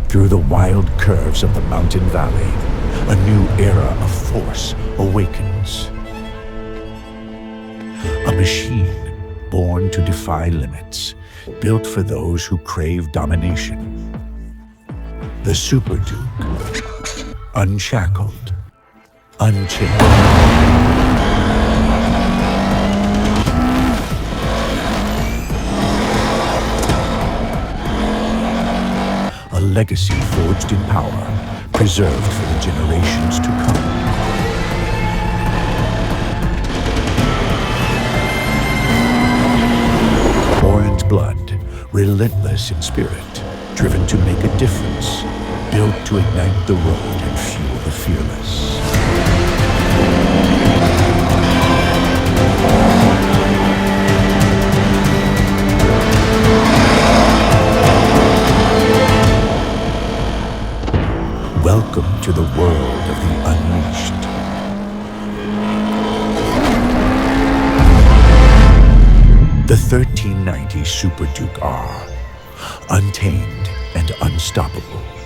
Through the wild curves of the mountain valley, a new era of force awakens. A machine born to defy limits, built for those who crave domination. The Superduke, unshackled, unchained. A legacy forged in power, preserved for the generations to come. Orange blood, relentless in spirit, driven to make a difference, built to ignite the road and fuel the fearless. Welcome to the world of the unleashed. The 1390 Superduke R, untamed and unstoppable.